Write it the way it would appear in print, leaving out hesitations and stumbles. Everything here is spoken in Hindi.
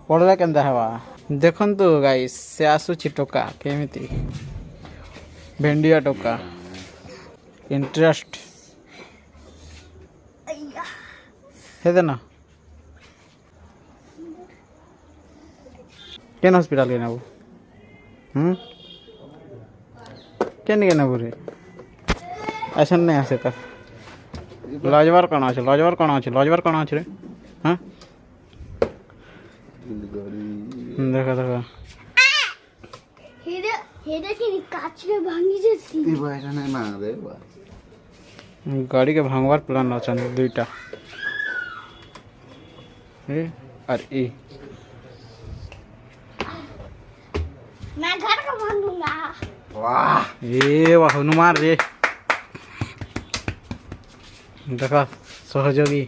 पढ़ला केंदा हवा देखंतु गाइस से आसुची टोका केमिति भेंडिया टोका इंटरेस्ट है ना केन हॉस्पिटल के नबू केन के नबू रे ऐसा नहीं आसे तर लजवार कौन अच्छे लजवार कौन अच्छे लजवार कौन अच्छे रे हाँ देखा देखा हेरे हेरे की काच के भांगी जैसी ई बाइरा नहीं मार दे बा गाड़ी के भांगवार प्लान अच्छा दुईटा और ई मैं घर का भांगूंगा वाह वाह हनुमान रे देखा सहयोगी